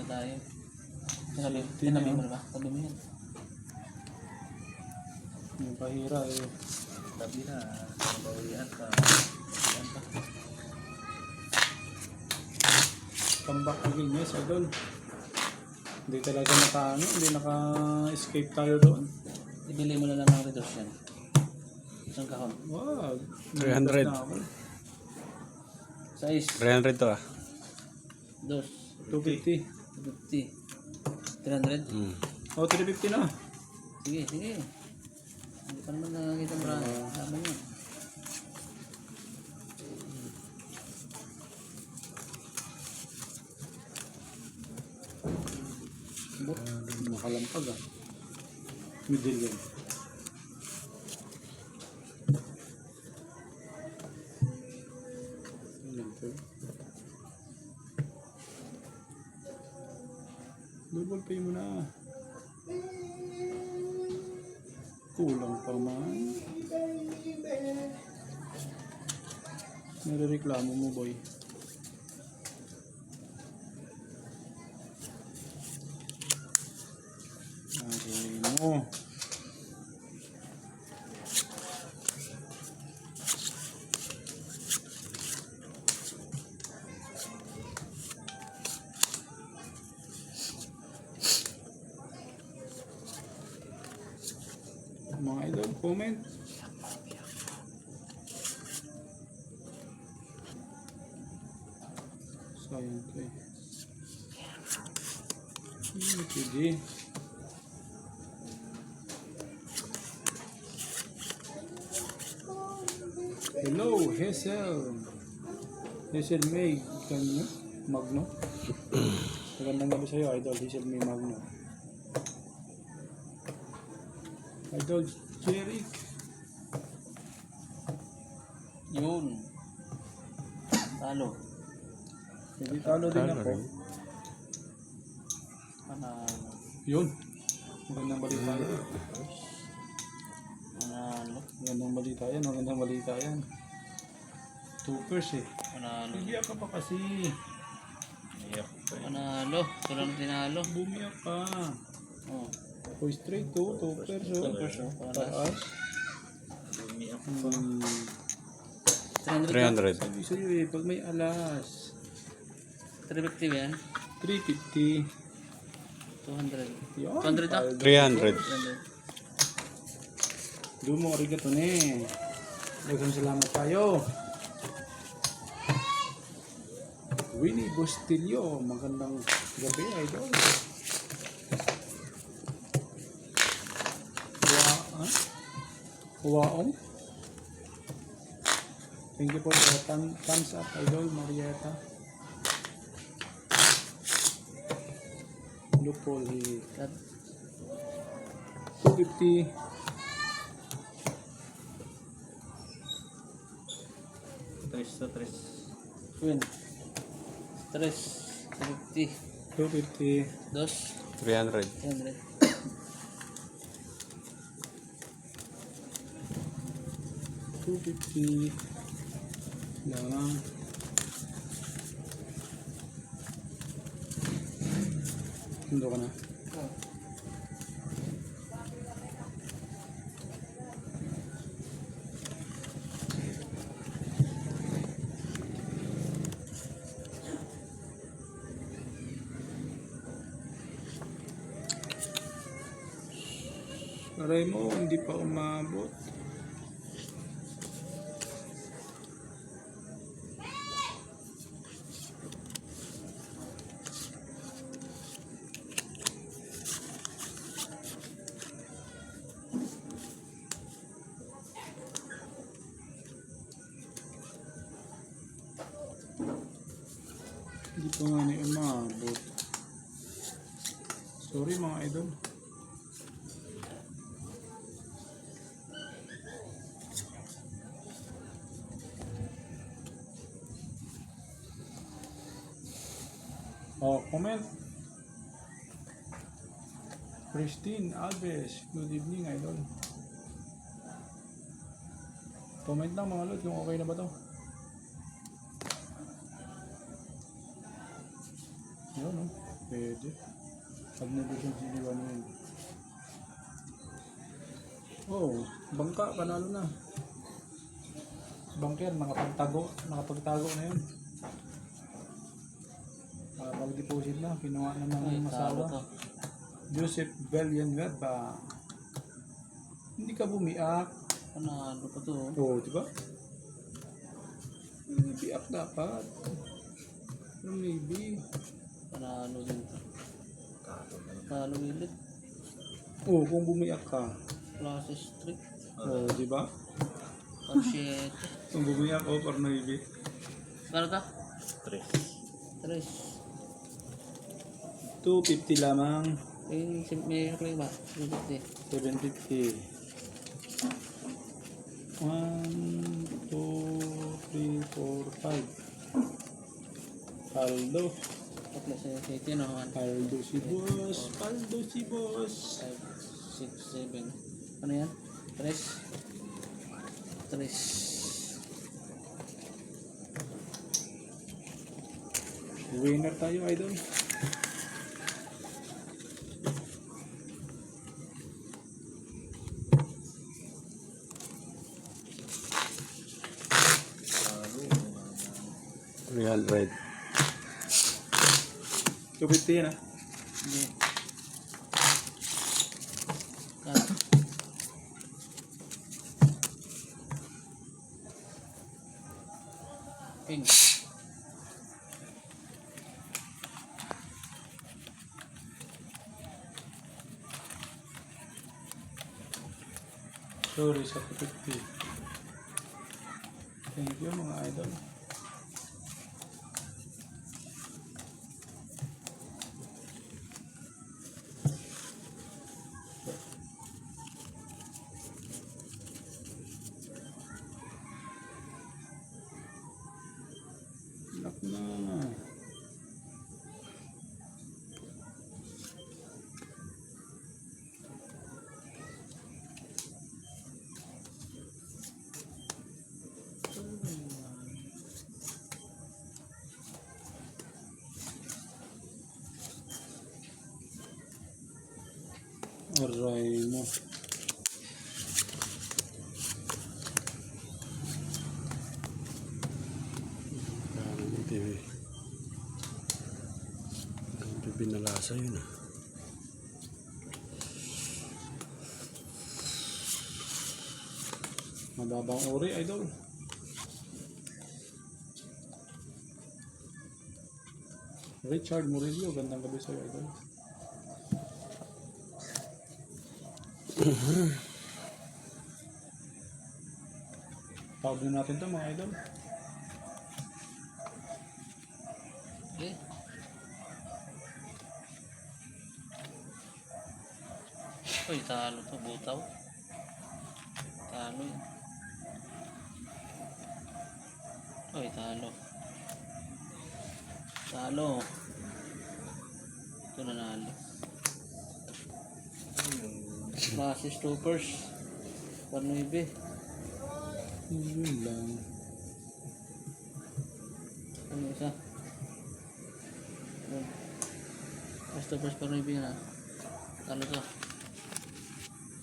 tayo. Tinabi mo na ba? Tabi mo yan. Yung pahira eh. Tabi na. Nabawian ka. Yan pa. Comeback again, yes, idol. Hindi talaga hindi naka-escape tayo doon. Ibili mo na lang ng reduce yan. Isang kahon. Wow. 300. Size. 300 to ah. Dos. 250. 50. 300. Oh, 350 na. Sige, sige. Hindi pa naman nakakita mo rin. Laban yan. Nakalampag ah. Middle yan. Double pay mo na. Kulang pa man. Nare-reklamo mo, boy. Okay mo. Mga idol, comment. Sayang ko eh. Pwede. Hello, Hazel. Hazel May. Kanyo? Magno? Magandang gabi sa'yo, idol. Hazel May Magno. Idol Jeric. Yun. Talo. Hindi talo din ako. Panalo. Yun. Magandang balita yan. Panalo. Magandang balita yan. Magandang balita yan. 2% eh. Panalo. Bumiyak ka pa kasi. Panalo. Wala nang tinalo. Bumiyak ka. Oh. O straight to 2%. 2%. Taas. Bumiyak. 300. Sabi sa'yo eh, pag may alas. 350 ba yan? 350. 200. Yan. 200 na? 300. 300. Doon mo arigato ne. Daghang salamat tayo. Winnie Bustillo. Magandang gabi, idol. Waong. Thank you for the thumbs up, idol Marietta. Lupol. 250. Tres. Win. Tres. 50. 250. Dos. 300. 300. 250. Lang. Sundo ka na. Aray mo, hindi pa umabot. Hindi pa nga na umabot. Sorry mga idol. Oh, comment. Christine Alves, good evening idol. Comment lang mga lord kung okay na ba to. Yun, no? Pwede. Pag nabigyan si Diwan yun. Oh, bangka, panalo na. Bangker, nakapagtago na yun. Mag-deposit na, kinuha na Ay, ng talo masawa. to. Joseph Villanueva. Hindi ka bumiak. Panalo pa to. Oo, di ba? Hindi biak dapat. Pero maybe. Panalo din to. Talo ulit. Oo, kung bumiak ka. Classes 3. Oo, di ba? Pansyete. Kung bumiak o or maybe. Kano to? 3. 3. 250 lamang. May play ba? 350. 750. 1, 2, 3, 4, 5. Paldo. Tatlo sa city, no? 1, Paldo si boss. Paldo si boss. 5, 6, 7. Ano yan? 3. 3. Winner tayo, idol. $300. 250 yan ah. Hindi. Kano? Pink. Sorry sa 250. Thank you mga idol. Nak na. Aray mo. TV. Ang binalasa yun ah. Mababang uri, idol. Richard Murillo, gandang gabi sa'yo, idol. Tawag na natin to mga idol. Okay. Uy, talo to. Butaw. Talo yun. Uy, talo. Talo. Ito nanalo. Classes Troopers. Panuibe. Yun lang. Ano isa? Classes Troopers Panuibe na. Talo to.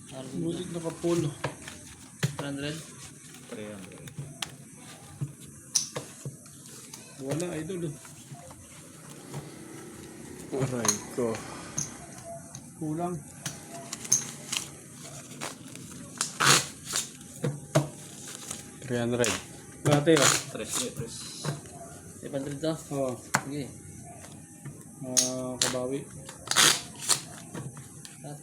Talo to. Bulit naka-pull. 300. Wala, idol. Aray ko. Kulang. $300. Dati ah. 500 to. Oo. Sige. Kabawi. Ah,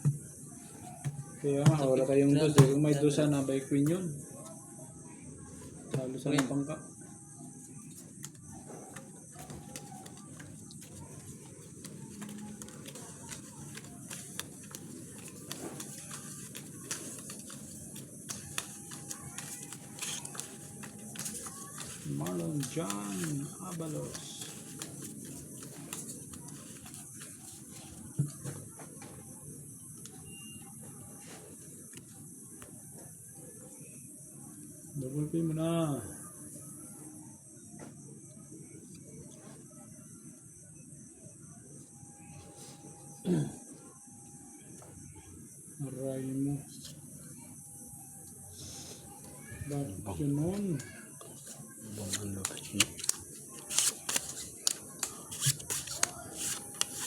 Kaya nga, wala tayong dos. Eh. Kung may dos sana, by queen yun. Talo sa ng bangka. Marlon John Abalos. Double pay mo na. Aray mo. Bakit ganun? Bang ano ba?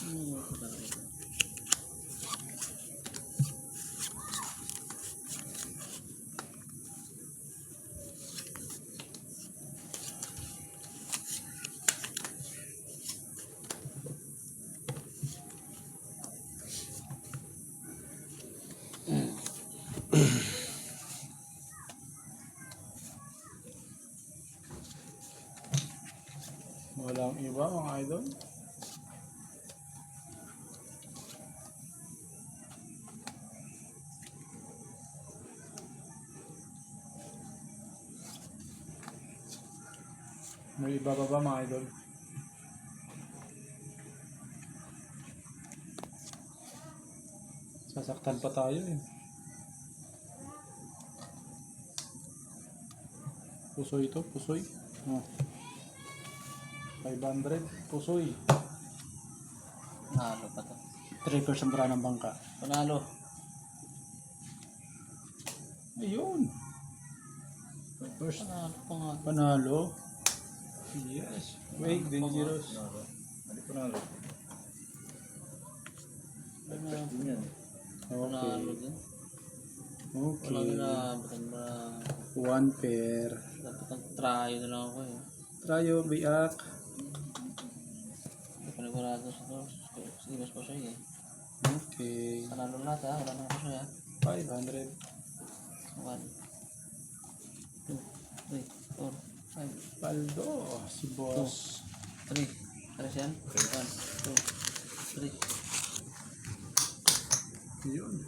Ano ko talaga ito? Walang iba mga idol. May iba pa ba mga idol? Sasaktan pa tayo eh. Pusoy ito, pusoy. Oh. 500, pusoy. Panalo pa to. 3% para ng bangka. Panalo. Ayun. First Panalo pa nga. panalo. Yes. Wait, dangerous. Panalo. Panalo Okay. din. Walang Okay. inabutan ba? 1 pair. Dapat ang try na lang ako eh. Trayo, biak. Hindi pa nagurado sa to. Sige, mas pa siya eh. Okay. Panalo lahat ha. Wala nang pa siya. 500. 1, 2, 3, 4, 5, Paldo. Si boss. 3. Tara siyan? 1, 2, 3. Yun.